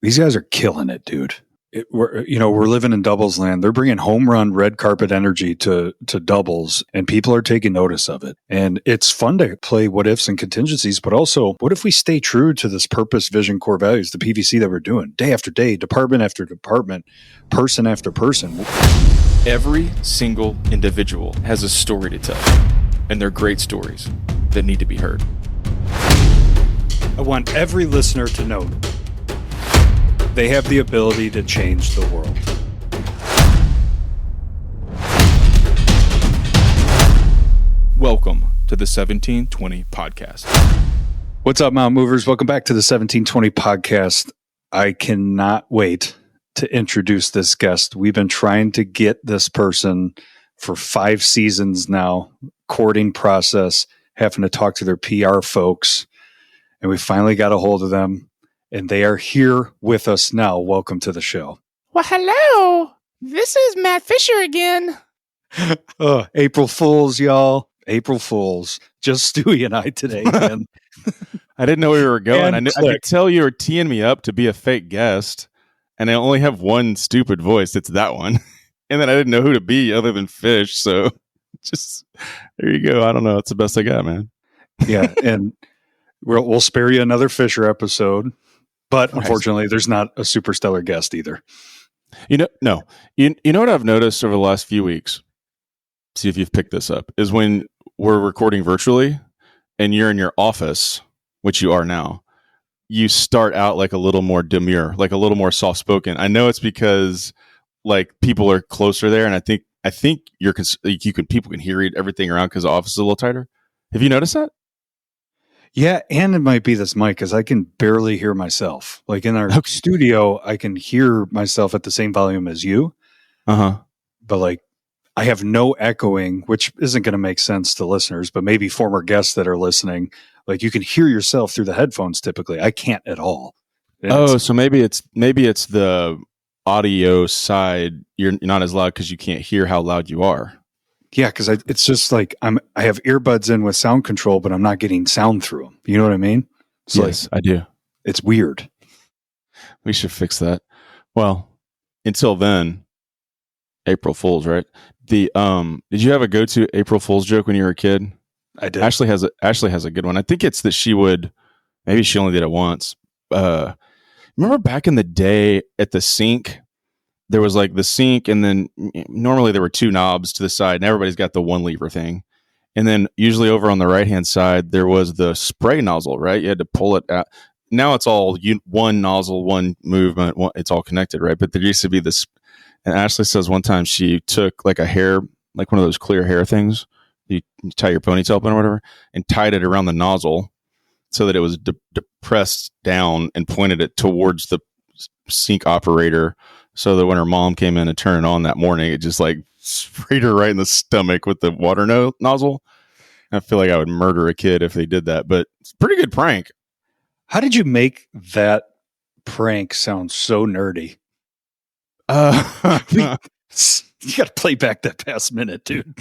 These guys are killing it, dude. We're living in doubles land. They're bringing home run red carpet energy to doubles, and people are taking notice of it. And it's fun to play what ifs and contingencies, but also what if we stay true to this purpose, vision, core values, the PVC that we're doing day after day, department after department, person after person. Every single individual has a story to tell, and they're great stories that need to be heard. I want every listener to know they have the ability to change the world. Welcome to the 1720 podcast. What's up, Mount Movers? Welcome back to the 1720 podcast. I cannot wait to introduce this guest. We've been trying to get this person for 5 seasons now, courting process, having to talk to their PR folks, and we finally got a hold of them. And they are here with us now. Welcome to the show. Well, hello. This is Matt Fisher again. April Fools, y'all. April Fools. Just Stewie and I today, man. I didn't know where we were going. I could tell you were teeing me up to be a fake guest, and I only have one stupid voice. It's that one. And then I didn't know who to be other than Fish. So just, there you go. I don't know. It's the best I got, man. Yeah, and we'll spare you another Fisher episode. But unfortunately, there's not a super stellar guest either. You know what I've noticed over the last few weeks, see if you've picked this up, is when we're recording virtually and you're in your office, which you are now, you start out like a little more demure, like a little more soft-spoken. I know it's because like people are closer there, and I think people can hear everything around because the office is a little tighter. Have you noticed that? Yeah, and it might be this mic because I can barely hear myself. Like in our studio, I can hear myself at the same volume as you. But like I have no echoing, which isn't going to make sense to listeners, but maybe former guests that are listening, like you can hear yourself through the headphones typically. I can't at all. So maybe it's the audio side. You're not as loud because you can't hear how loud you are. Yeah, because it's just like I have earbuds in with sound control, but I'm not getting sound through them. You know what I mean? Yes, I do. It's weird. We should fix that. Well, until then, April Fools, right? Did you have a go-to April Fools joke when you were a kid? I did. Ashley has a good one. I think it's that maybe she only did it once. Remember back in the day at the sink? There was like the sink, and then normally there were 2 knobs to the side, and everybody's got the 1 lever thing. And then usually over on the right-hand side, there was the spray nozzle, right? You had to pull it out. Now it's all one nozzle, one movement. It's all connected, right? But there used to be this, and Ashley says one time she took like a hair, like one of those clear hair things, you tie your ponytail up in or whatever, and tied it around the nozzle so that it was depressed down and pointed it towards the sink operator, so that when her mom came in and turned it on that morning, it just like sprayed her right in the stomach with the water nozzle. I feel like I would murder a kid if they did that, but it's a pretty good prank. How did you make that prank sound so nerdy? You got to play back that past minute, dude.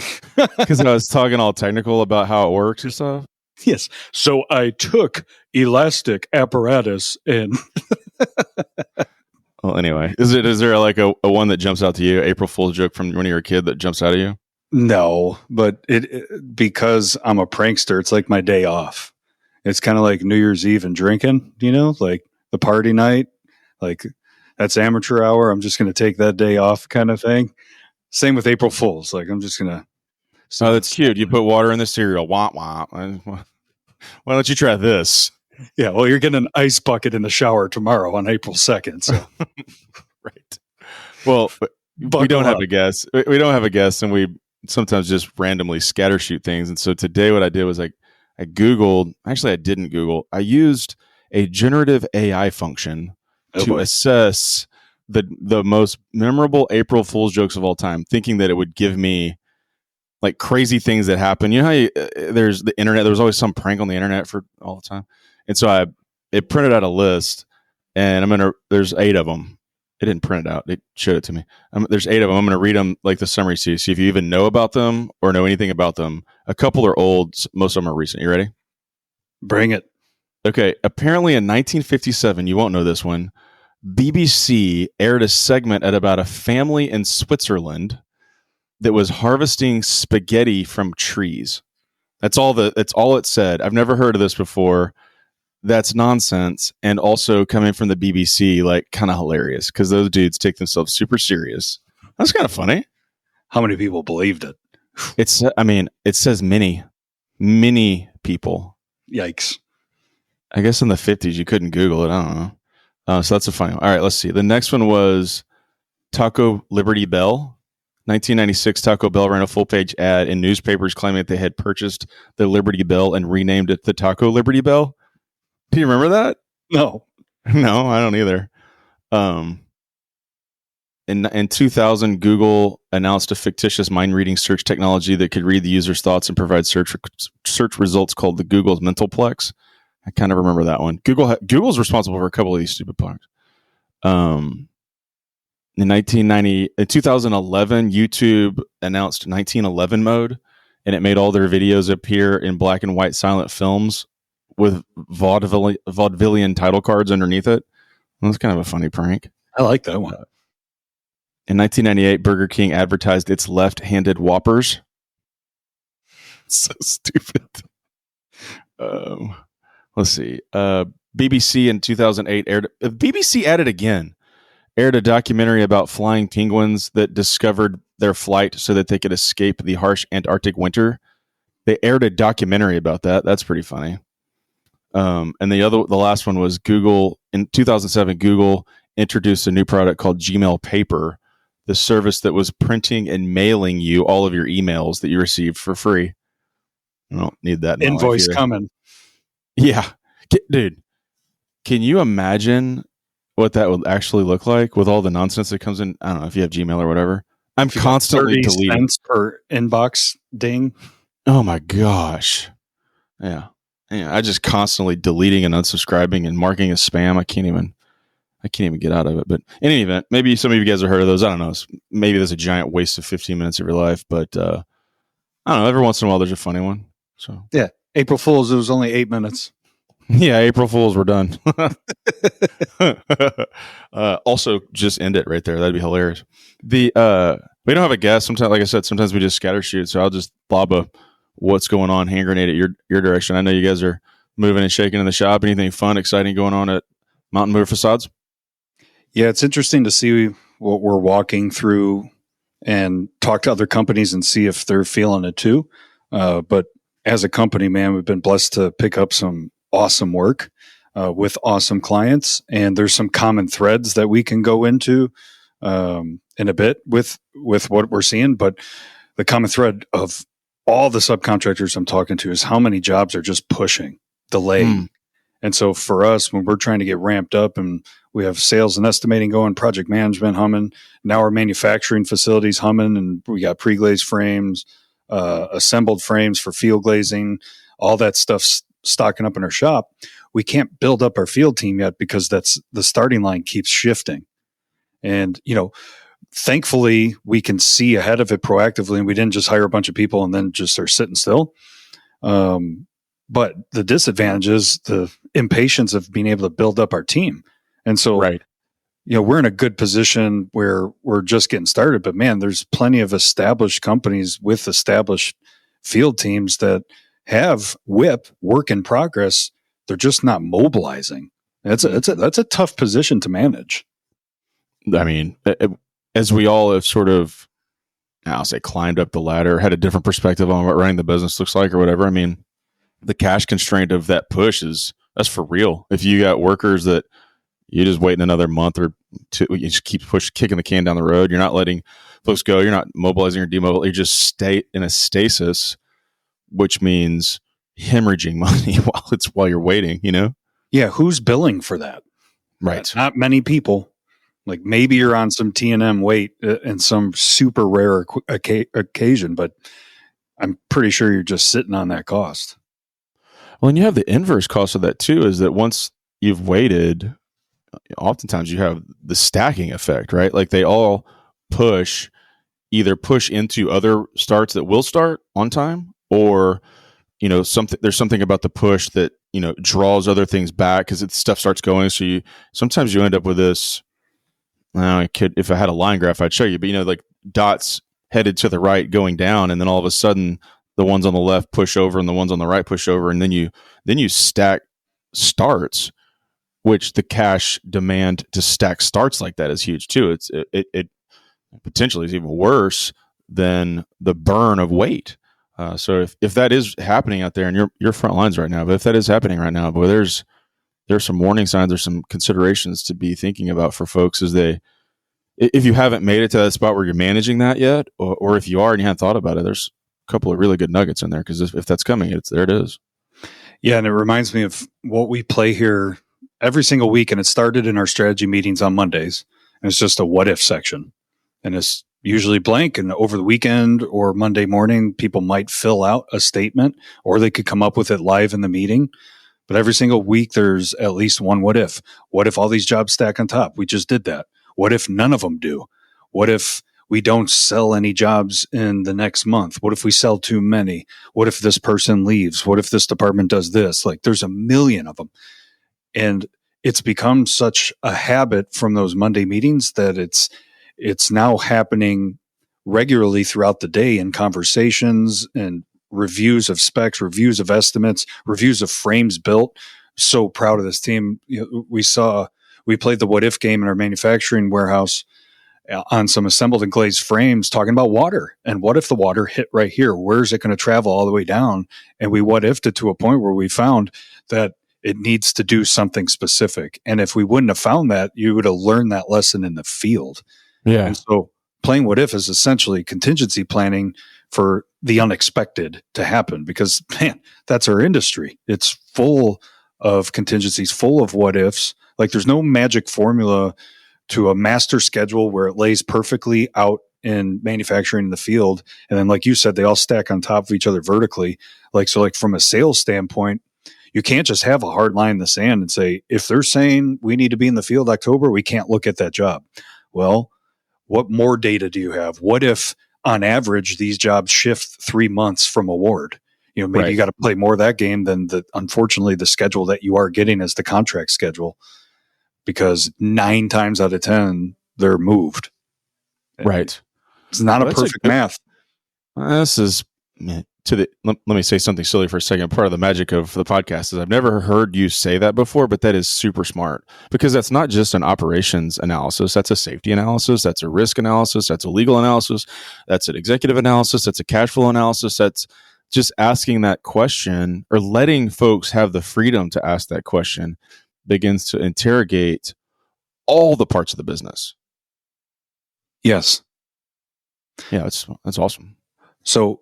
Because I was talking all technical about how it works and stuff. Yes. So I took elastic apparatus and... Well, anyway, is there like a one that jumps out to you, April Fool's joke from when you were a kid that jumps out at you? No, but because I'm a prankster, it's like my day off. It's kind of like New Year's Eve and drinking, like the party night, like that's amateur hour. I'm just going to take that day off kind of thing. Same with April Fools. Like I'm just going to. Oh, that's cute. You put water in the cereal. Wah, wah. Why don't you try this? Yeah, well, you're getting an ice bucket in the shower tomorrow on April 2nd. So. Right. Well, we don't have a guest. We don't have a guest, and we sometimes just randomly scattershoot things. And so today what I did was I Googled. Actually, I didn't Google. I used a generative AI function to assess the most memorable April Fool's jokes of all time, thinking that it would give me like crazy things that happen. You know how there's the internet. There was always some prank on the internet for all the time. And so it printed out a list, and there's 8 of them. It didn't print it out. It showed it to me. There's 8 of them. I'm going to read them like the summary to you. See if you even know about them or know anything about them. A couple are old. Most of them are recent. You ready? Bring it. Okay. Apparently in 1957, you won't know this one, BBC aired a segment at about a family in Switzerland that was harvesting spaghetti from trees. That's all it said. I've never heard of this before. That's nonsense. And also coming from the BBC, like kind of hilarious because those dudes take themselves super serious. That's kind of funny. How many people believed it? It says many people. Yikes. I guess in the 50s, you couldn't Google it. I don't know. So that's a funny one. All right, let's see. The next one was Taco Liberty Bell. 1996, Taco Bell ran a full-page ad in newspapers claiming that they had purchased the Liberty Bell and renamed it the Taco Liberty Bell. Do you remember that? No. No, I don't either. In 2000, Google announced a fictitious mind-reading search technology that could read the user's thoughts and provide search results called the Google's Mentalplex. I kind of remember that one. Google's responsible for a couple of these stupid products. In 2011, YouTube announced 1911 mode, and it made all their videos appear in black and white silent films with vaudevillian title cards underneath it. That's kind of a funny prank. I like that one. In 1998, Burger King advertised its left-handed Whoppers. So stupid. Let's see. BBC in 2008 aired a documentary about flying penguins that discovered their flight so that they could escape the harsh Antarctic winter. They aired a documentary about that. That's pretty funny. And the last one was Google. In 2007, Google introduced a new product called Gmail Paper, the service that was printing and mailing you all of your emails that you received for free. I don't need that invoice coming. Yeah. Dude, can you imagine what that would actually look like with all the nonsense that comes in? I don't know if you have Gmail or whatever. I'm constantly deleting. 30 cents per inbox ding. Oh my gosh. Yeah. I just constantly deleting and unsubscribing and marking as spam. I can't even get out of it. But in any event, maybe some of you guys have heard of those. I don't know. Maybe there's a giant waste of 15 minutes of your life, but I don't know. Every once in a while, there's a funny one. So yeah, April Fools. It was only 8 minutes. Yeah, April Fools. We're done. Also, just end it right there. That'd be hilarious. We don't have a guest. Sometimes, like I said, sometimes we just scatter shoot. So I'll just lob a what's going on hand grenade at your direction. I know you guys are moving and shaking in the shop. Anything fun, exciting going on at Mountain Mover Facades? Yeah, it's interesting to see what we're walking through and talk to other companies and see if they're feeling it too. But as a company, man, we've been blessed to pick up some awesome work with awesome clients, and there's some common threads that we can go into in a bit with what we're seeing. But the common thread of all the subcontractors I'm talking to is how many jobs are just pushing, delaying. And so for us, when we're trying to get ramped up and we have sales and estimating going, project management humming, now our manufacturing facilities humming, and we got pre-glazed frames, assembled frames for field glazing, all that stuff's stocking up in our shop. We can't build up our field team yet because that's the starting line keeps shifting. And, thankfully we can see ahead of it proactively, and we didn't just hire a bunch of people and then just are sitting still. But the disadvantage is the impatience of being able to build up our team. And so, right. We're in a good position where we're just getting started, but man, there's plenty of established companies with established field teams that have WIP, work in progress. They're just not mobilizing. That's a tough position to manage. I mean, as we all have sort of, I'll say, climbed up the ladder, had a different perspective on what running the business looks like or whatever. I mean, the cash constraint of that push that's for real. If you got workers that you just waiting another month or two, you just keep kicking the can down the road. You're not letting folks go. You're not mobilizing or demobilizing. You just stay in a stasis, which means hemorrhaging money while you're waiting, Yeah. Who's billing for that? Right. Not many people. Like maybe you're on some T&M wait in some super rare occasion, but I'm pretty sure you're just sitting on that cost. Well, and you have the inverse cost of that too, is that once you've waited, oftentimes you have the stacking effect, right? Like they all either push into other starts that will start on time, or there's something about the push that draws other things back because stuff starts going. So sometimes you end up with this. If I had a line graph, I'd show you, but like dots headed to the right going down, and then all of a sudden the ones on the left push over and the ones on the right push over, and then you stack starts, which the cash demand to stack starts like that is huge too. It potentially is even worse than the burn of weight. So if that is happening out there, and your front lines right now, but if that is happening right now, boy, there's some warning signs, there's some considerations to be thinking about for folks if you haven't made it to that spot where you're managing that yet, or if you are and you haven't thought about it, there's a couple of really good nuggets in there, because if that's coming, there it is. Yeah, and it reminds me of what we play here every single week, and it started in our strategy meetings on Mondays, and it's just a what if section, and it's usually blank, and over the weekend or Monday morning, people might fill out a statement, or they could come up with it live in the meeting. But every single week, there's at least one what if. What if all these jobs stack on top? We just did that. What if none of them do? What if we don't sell any jobs in the next month? What if we sell too many? What if this person leaves? What if this department does this? Like, there's a million of them. And it's become such a habit from those Monday meetings that it's now happening regularly throughout the day in conversations and reviews of specs, reviews of estimates, reviews of frames built. So proud of this team. We played the what if game in our manufacturing warehouse on some assembled and glazed frames, talking about water. And what if the water hit right here? Where's it going to travel all the way down? And we what ifed it to a point where we found that it needs to do something specific. And if we wouldn't have found that, you would have learned that lesson in the field. Yeah. And so playing what if is essentially contingency planning for the unexpected to happen, because, man, that's our industry. It's full of contingencies, full of what ifs. Like, there's no magic formula to a master schedule where it lays perfectly out in manufacturing in the field. And then, like you said, they all stack on top of each other vertically. Like from a sales standpoint, you can't just have a hard line in the sand and say, if they're saying we need to be in the field October, we can't look at that job. Well, what more data do you have? What if on average these jobs shift 3 months from award? Maybe Right. You got to play more of that game than unfortunately the schedule that you are getting is the contract schedule, because 9 times out of 10 they're moved. Right. It's not a perfect math. This is let me say something silly for a second. Part of the magic of the podcast is I've never heard you say that before, but that is super smart, because that's not just an operations analysis. That's a safety analysis. That's a risk analysis. That's a legal analysis. That's an executive analysis. That's a cash flow analysis. That's just asking that question, or letting folks have the freedom to ask that question, begins to interrogate all the parts of the business. Yes. Yeah, that's awesome. So,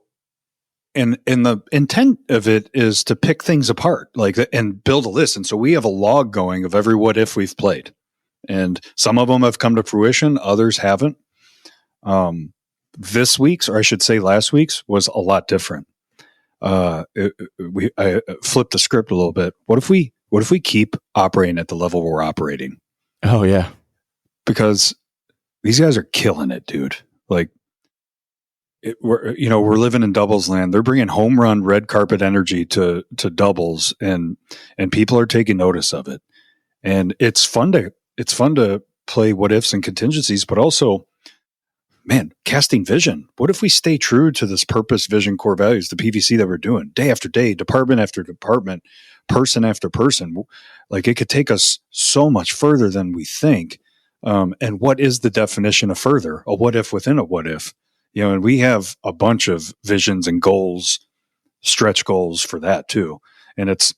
and the intent of it is to pick things apart, and build a list. And so we have a log going of every what if we've played, and some of them have come to fruition, others haven't. This week's, or I should say last week's, was a lot different. I flipped the script a little bit. What if we keep operating at the level we're operating? Oh yeah, because these guys are killing it, dude. We're living in doubles land. They're bringing home run red carpet energy to doubles, and people are taking notice of it. And it's fun to play what ifs and contingencies, but also, man, casting vision. What if we stay true to this purpose, vision, core values, the PVC that we're doing day after day, department after department, person after person? Like, it could take us so much further than we think. And what is the definition of further? A what if within a what if? And we have a bunch of visions and goals, stretch goals for that too. And it's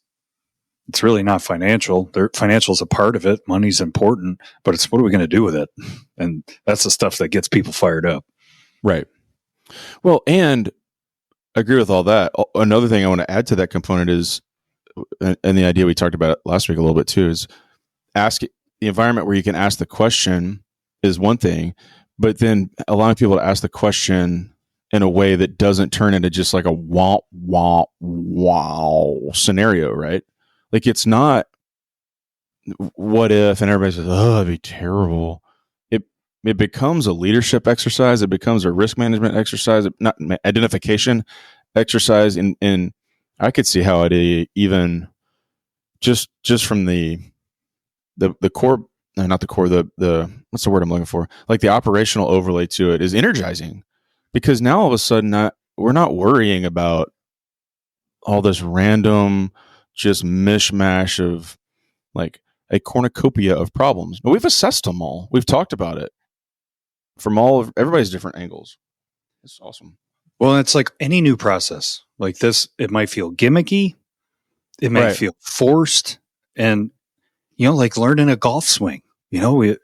really not financial. Financial is a part of it. Money's important, but it's what are we going to do with it? And that's the stuff that gets people fired up. Right. Well, and I agree with all that. Another thing I want to add to that component is, and the idea we talked about last week a little bit too, is ask the environment where you can ask the question is one thing, but then allowing people to ask the question in a way that doesn't turn into just like a wow scenario, right? Like, it's not what if, and everybody says, oh, that'd be terrible. It becomes a leadership exercise. It becomes a risk management exercise, not identification exercise. And I could see how it even just from the core, no, not the core, the what's the word I'm looking for? Like the operational overlay to it is energizing, because now all of a sudden we're not worrying about all this random just mishmash of like a cornucopia of problems. But we've assessed them all. We've talked about it from all of everybody's different angles. It's awesome. Well, it's like any new process like this. It might feel gimmicky. It may feel forced. And, like learning a golf swing, the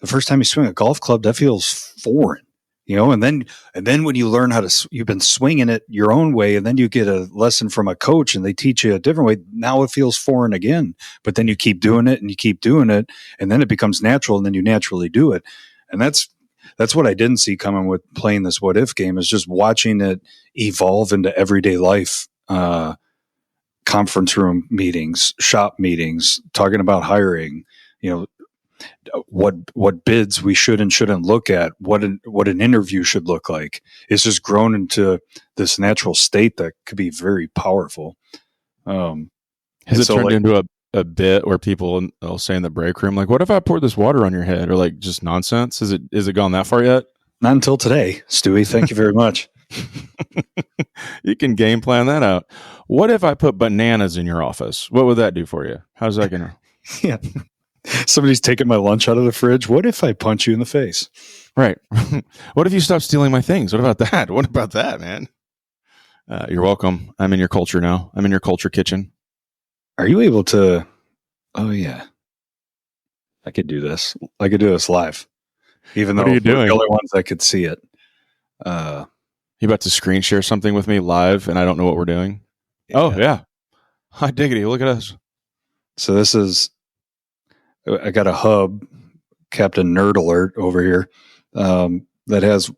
first time you swing a golf club, that feels foreign, and then when you learn you've been swinging it your own way, and then you get a lesson from a coach and they teach you a different way. Now it feels foreign again, but then you keep doing it and you keep doing it, and then it becomes natural, and then you naturally do it. And that's what I didn't see coming with playing this what if game, is just watching it evolve into everyday life. Conference room meetings, shop meetings, talking about hiring, what bids we should and shouldn't look at, what an interview should look like. It's just grown into this natural state that could be very powerful. Has it turned into a bit where people will say in the break room, like, what if I poured this water on your head, or like just nonsense? Is it gone that far yet? Not until today, Stewie. Thank you very much. You can game plan that out. What if I put bananas in your office? What would that do for you? How's that gonna? Yeah, somebody's taking my lunch out of the fridge. What if I punch you in the face? Right. What if you stop stealing my things? What about that? What about that, man? You're welcome. I'm in your culture now. I'm in your culture kitchen. Are you able to? Oh yeah, I could do this. I could do this live, even what though are you doing? we're the only ones that could see it. You about to screen share something with me live, and I don't know what we're doing? Yeah. Oh yeah, hot diggity! Look at us. So this is. I got a hub, Captain Nerd Alert over here, that has.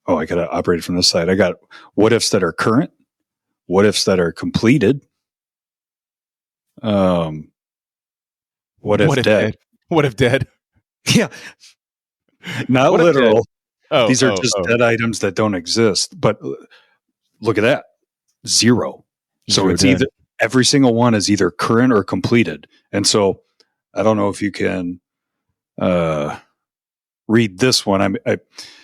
Oh, I got to operate it from this side. I got what ifs that are current, what ifs that are completed. What if dead? What if dead? Yeah, not what literal. Oh, these are just dead items that don't exist. But look at that, 0. So it's dead. Either every single one is either current or completed. And so I don't know if you can read this one.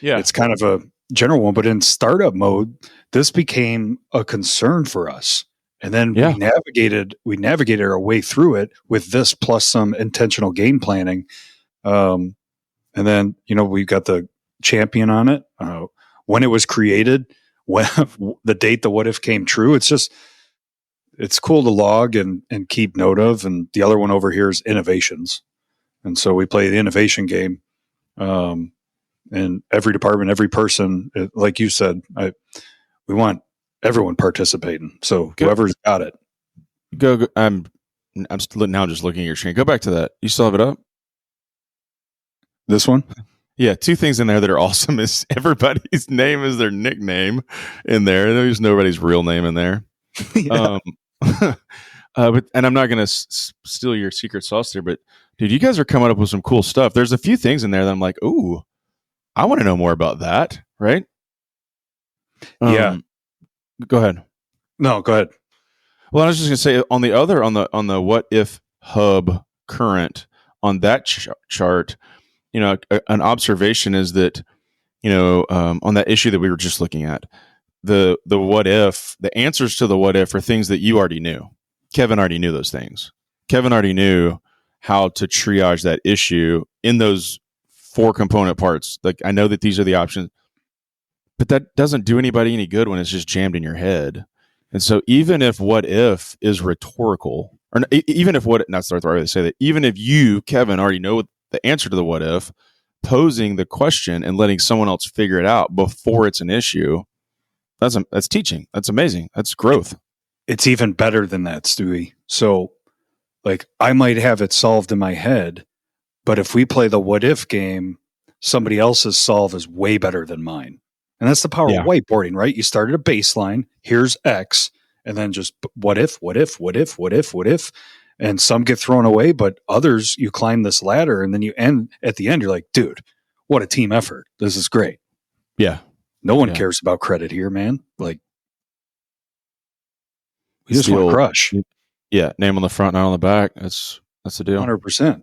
It's kind of a general one, but in startup mode, this became a concern for us. And then we navigated our way through it with this plus some intentional game planning. And then, we've got the champion on it, when it was created, when the date the what if came true. It's cool to log and keep note of. And the other one over here is innovations. And so we play the innovation game. And every department, every person, like you said, we want everyone participating. So whoever's got it. Go. I'm now just looking at your screen. Go back to that. You still have it up? This one? Yeah, 2 things in there that are awesome is everybody's name is their nickname in there. There's nobody's real name in there. Yeah. But I'm not going to steal your secret sauce there, but dude, you guys are coming up with some cool stuff. There's a few things in there that I'm like, ooh, I want to know more about that. Right? Yeah. Go ahead. No, go ahead. Well, I was just going to say on the what if hub current on that chart. An observation is that, on that issue that we were just looking at, the what if, the answers to the what if are things that you already knew. Kevin already knew those things. Kevin already knew how to triage that issue in those 4 component parts. Like, I know that these are the options, but that doesn't do anybody any good when it's just jammed in your head. And so even if what if is rhetorical, or even if that's the right way to say that, even if you, Kevin, already know the answer to the what if, posing the question and letting someone else figure it out before it's an issue, that's teaching. That's amazing. That's growth. It's even better than that, Stewie. So, like, I might have it solved in my head, but if we play the what if game, somebody else's solve is way better than mine. And that's the power of whiteboarding, right? You start at a baseline, here's X, and then just what if. And some get thrown away, but others, you climb this ladder, and then you end at the end, you're like, dude, what a team effort. This is great. Yeah. No one cares about credit here, man. Like, we just want to crush. Yeah, name on the front, not on the back. That's the deal. 100%.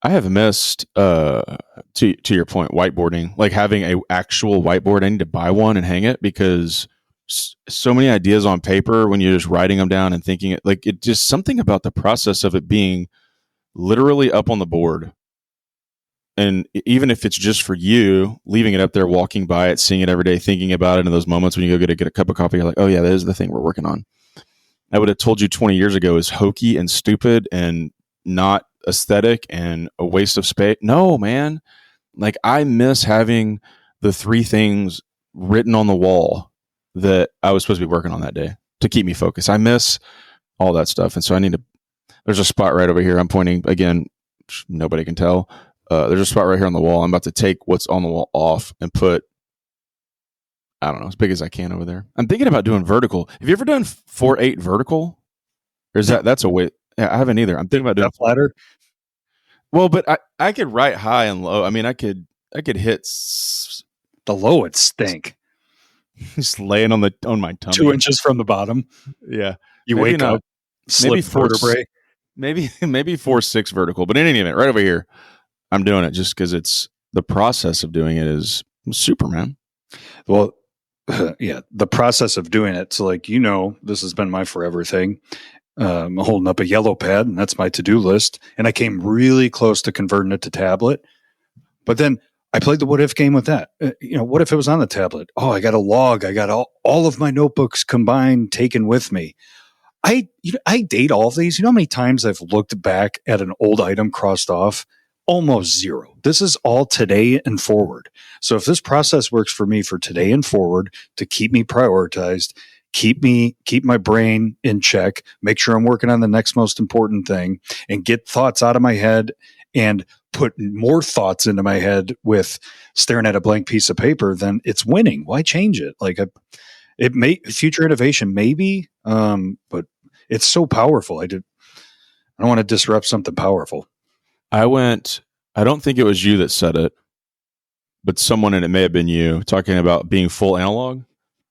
I have missed to your point, whiteboarding, like having a actual whiteboard. I need to buy one and hang it because so many ideas on paper when you're just writing them down and thinking it, like it just something about the process of it being literally up on the board. And even if it's just for you, leaving it up there, walking by it, seeing it every day, thinking about it in those moments when you go get a cup of coffee, you're like, oh yeah, that is the thing we're working on. I would have told you 20 years ago is hokey and stupid and not aesthetic and a waste of space. No, man. Like I miss having the 3 things written on the wall that I was supposed to be working on that day to keep me focused. I miss all that stuff. And so there's a spot right over here. I'm pointing again. Nobody can tell. There's a spot right here on the wall. I'm about to take what's on the wall off and put, I don't know, as big as I can over there. I'm thinking about doing vertical. Have you ever done 4/8 vertical? Or is that's a way? Yeah, I haven't either. I'm thinking about doing flatter. Well, but I could write high and low. I mean, I could hit the low would stink. Just laying on my tummy, 2 inches from the bottom. Yeah, you maybe wake up, slip vertebrae. Maybe 4/6 vertical. But in any event, right over here, I'm doing it just because it's the process of doing it is Superman. Well, yeah, the process of doing it. So, like, this has been my forever thing. I'm holding up a yellow pad, and that's my to-do list. And I came really close to converting it to tablet. But then I played the what-if game with that. What if it was on the tablet? Oh, I got a log. I got all of my notebooks combined, taken with me. I date all of these. You know how many times I've looked back at an old item crossed off? Almost zero. This is all today and forward. So if this process works for me for today and forward to keep me prioritized, keep my brain in check, make sure I'm working on the next most important thing, and get thoughts out of my head and put more thoughts into my head with staring at a blank piece of paper, then it's winning. Why change it? Like it may future innovation, maybe, but it's so powerful. I don't want to disrupt something powerful. I don't think it was you that said it, but someone, and it may have been you, talking about being full analog.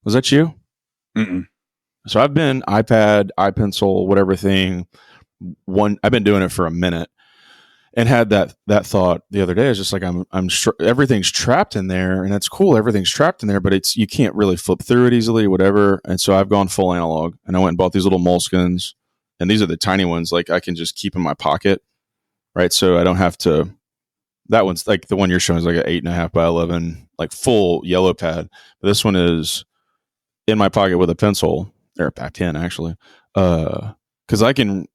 Was that you? Mm-mm. So I've been iPad, iPencil, whatever thing. I've been doing it for a minute, and had that thought the other day. It's just like everything's trapped in there, and that's cool. Everything's trapped in there, but you can't really flip through it easily, whatever. And so I've gone full analog, and I went and bought these little Moleskines, and these are the tiny ones. Like I can just keep in my pocket. Right. So I don't have to, that one's like the one you're showing is like an 8.5 by 11, like full yellow pad. But this one is in my pocket with a pencil or a pen actually. Cause I can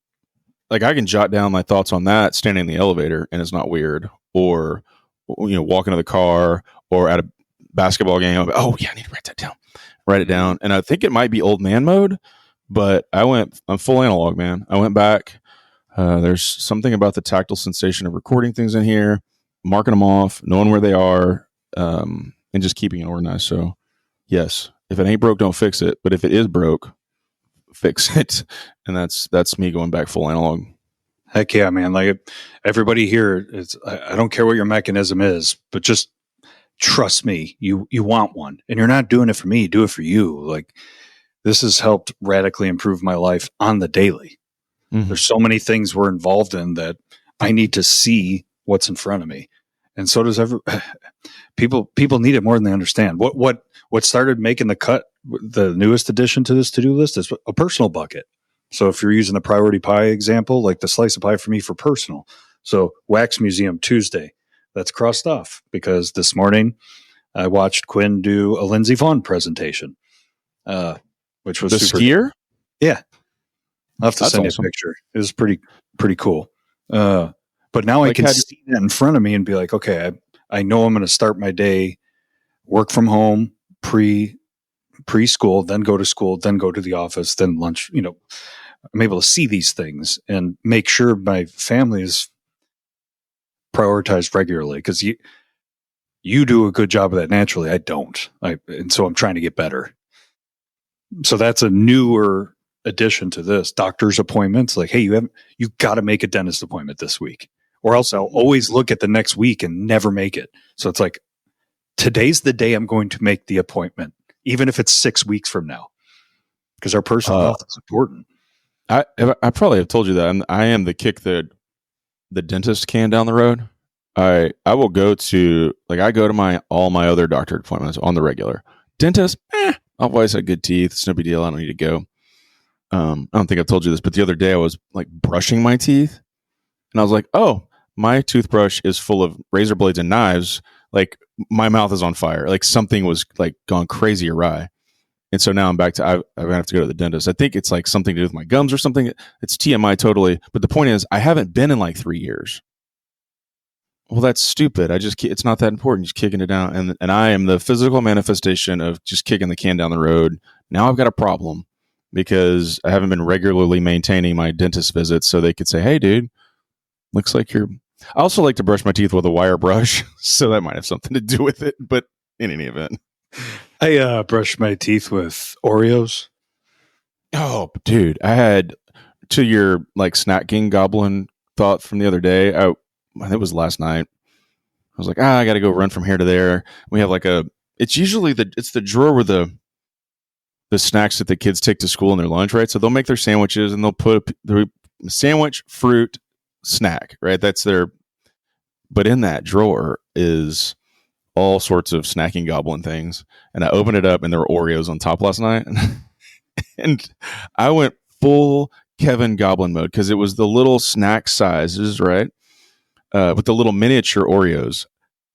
jot down my thoughts on that standing in the elevator and it's not weird, or, walking to the car or at a basketball game. Oh yeah, I need to write it down. And I think it might be old man mode, but I'm full analog, man. I went back. There's something about the tactile sensation of recording things in here, marking them off, knowing where they are, and just keeping it organized. So, yes, if it ain't broke, don't fix it. But if it is broke, fix it. And that's me going back full analog. Heck yeah, man! Like everybody here, I don't care what your mechanism is, but just trust me. You want one, and you're not doing it for me. Do it for you. Like this has helped radically improve my life on the daily. Mm-hmm. There's so many things we're involved in that I need to see what's in front of me. And so does people need it more than they understand. What started making the cut, the newest addition to this to-do list is a personal bucket. So if you're using the priority pie example, like the slice of pie for me for personal. So Wax Museum Tuesday, that's crossed off because this morning I watched Quinn do a Lindsey Vonn presentation, which was the super skier. Yeah. I'll have to send you a picture. It was pretty cool. But now I can see that in front of me and be like, okay, I know I'm going to start my day, work from home, preschool, then go to school, then go to the office, then lunch. I'm able to see these things and make sure my family is prioritized regularly because you do a good job of that naturally. I don't. And so I'm trying to get better. So that's a newer addition to this. Doctor's appointments, like, hey, you got to make a dentist appointment this week, or else I'll always look at the next week and never make it. So it's like, today's the day I'm going to make the appointment, even if it's 6 weeks from now, because our personal health is important. I probably have told you that I am the kick the dentist can down the road. I will go to I go to all my other doctor appointments on the regular. Dentist, I've always had good teeth. It's no big deal. I don't need to go. I don't think I've told you this, but the other day I was brushing my teeth, and I was like, "Oh, my toothbrush is full of razor blades and knives. My mouth is on fire. Something was gone crazy awry." And so now I'm back to I'm gonna have to go to the dentist. I think it's something to do with my gums or something. It's TMI totally. But the point is, I haven't been in 3 years. Well, that's stupid. It's not that important. Just kicking it down, and I am the physical manifestation of just kicking the can down the road. Now I've got a problem because I haven't been regularly maintaining my dentist visits, so they could say, "Hey, dude, looks like you're." I also like to brush my teeth with a wire brush, so that might have something to do with it. But in any event, I brush my teeth with Oreos. oh, dude, I had to your snack king goblin thought from the other day. It was last night. I was like, I got to go run from here to there. We have it's usually it's the drawer with the snacks that the kids take to school in their lunch, right? So they'll make their sandwiches and they'll put the sandwich, fruit, snack, right? But in that drawer is all sorts of snacking goblin things. And I opened it up and there were Oreos on top last night. And I went full Kevin Goblin mode because it was the little snack sizes, right? With the little miniature Oreos.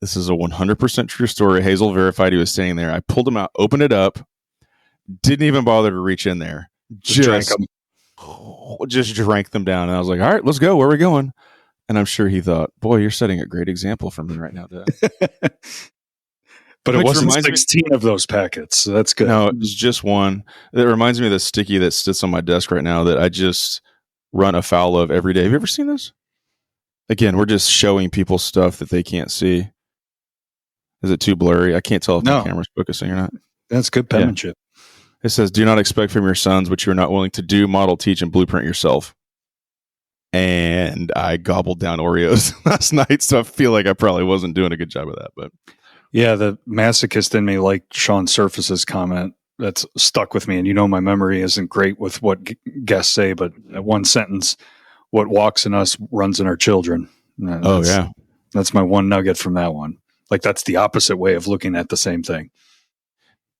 This is a 100% true story. Hazel verified he was standing there. I pulled them out, opened it up, didn't even bother to reach in there. Just drank them down. And I was like, all right, let's go. Where are we going? And I'm sure he thought, boy, you're setting a great example for me right now, Dad. But it wasn't 16 of those packets, so that's good. No, it was just one. It reminds me of the sticky that sits on my desk right now that I just run afoul of every day. Have you ever seen this? Again, we're just showing people stuff that they can't see. Is it too blurry? I can't tell if the camera's focusing or not. That's good penmanship. Yeah. It says, do not expect from your sons what you are not willing to do, model, teach, and blueprint yourself. And I gobbled down Oreos last night, so I feel like I probably wasn't doing a good job of that. But yeah, the masochist in me liked Sean Surface's comment. That's stuck with me. And my memory isn't great with what guests say, but that one sentence, what walks in us runs in our children. That's my one nugget from that one. That's the opposite way of looking at the same thing.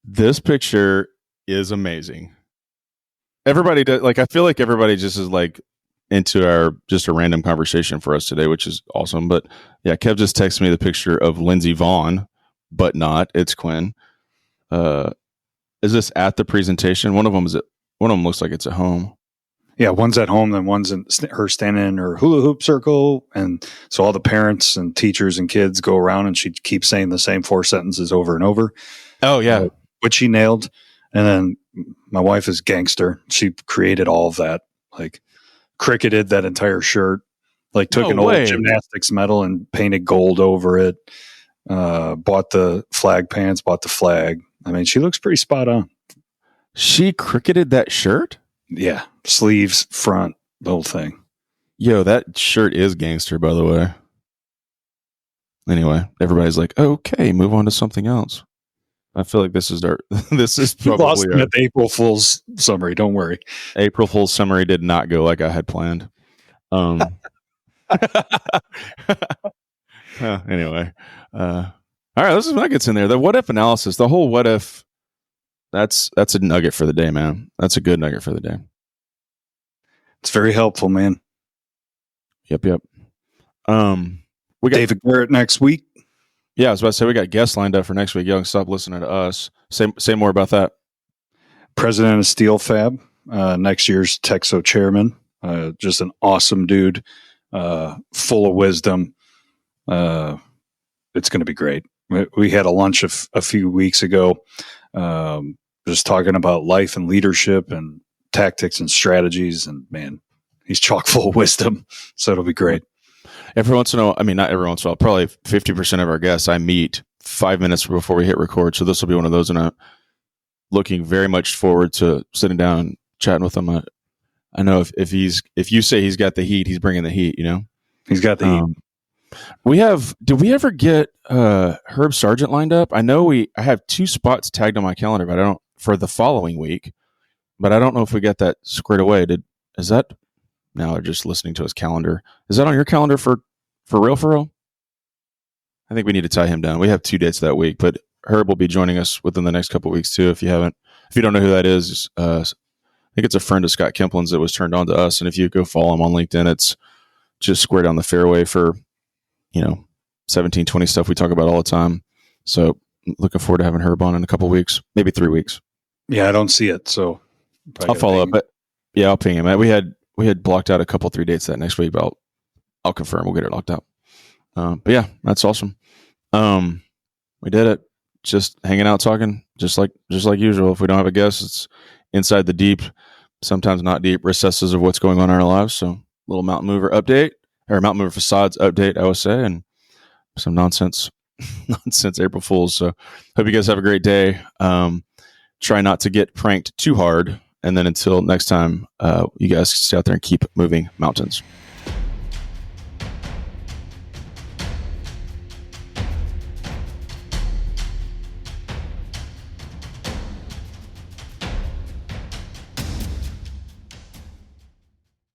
This picture is amazing. Everybody does, I feel like everybody just is into just a random conversation for us today, which is awesome. But yeah, Kev just texted me the picture of Lindsey Vaughn, but not. It's Quinn. Is this at the presentation? One of them looks like it's at home. Yeah, one's at home, then one's in her standing in her hula hoop circle. And so all the parents and teachers and kids go around and she keeps saying the same 4 sentences over and over. Oh, yeah. Which she nailed. And then my wife is gangster. She created all of that, cricketed that entire shirt, took an old gymnastics medal and painted gold over it. Bought the flag pants, bought the flag. I mean, she looks pretty spot on. She cricketed that shirt? Yeah, sleeves, front, the whole thing. Yo, that shirt is gangster, by the way. Anyway, everybody's like, okay, move on to something else. I feel like this is probably lost him at the April Fool's summary. Don't worry. April Fool's summary did not go like I had planned. Anyway, all right, this is what gets in there. The what if analysis, the whole what if. That's a nugget for the day, man. That's a good nugget for the day. It's very helpful, man. Yep. We got David Garrett next week. Yeah, I was about to say we got guests lined up for next week. Y'all can stop listening to us. Say more about that. President of Steel Fab, next year's Texo chairman. Just an awesome dude, full of wisdom. It's going to be great. We had a lunch a few weeks ago. Just talking about life and leadership and tactics and strategies, and man, he's chock full of wisdom. So it'll be great. Every once in a while, I mean, not every once in a while, probably 50% of our guests I meet 5 minutes before we hit record. So this will be one of those, and I'm looking very much forward to sitting down and chatting with him. I know if you say he's got the heat, he's bringing the heat. He's got the heat. Did we ever get Herb Sargent lined up? I know I have 2 spots tagged on my calendar, but I don't for the following week. But I don't know if we got that squared away. Is that now they're just listening to his calendar? Is that on your calendar for real? For real? I think we need to tie him down. We have 2 dates that week, but Herb will be joining us within the next couple of weeks too. If you don't know who that is, I think it's a friend of Scott Kemplin's that was turned on to us. And if you go follow him on LinkedIn, it's just square down the fairway for 1720 stuff we talk about all the time. So looking forward to having Herb on in a couple of weeks, maybe 3 weeks. Yeah, I don't see it, so I'll follow up. But yeah, I'll ping him. We had blocked out a couple 3 dates that next week, but I'll confirm. We'll get it locked out. But yeah, that's awesome. We did it. Just hanging out, talking, just like usual. If we don't have a guest, it's inside the deep, sometimes not deep recesses of what's going on in our lives. So little mountain mover update, or mountain mover facades update, I would say, and some nonsense April Fools. So hope you guys have a great day. Try not to get pranked too hard. And then until next time, you guys stay out there and keep moving mountains.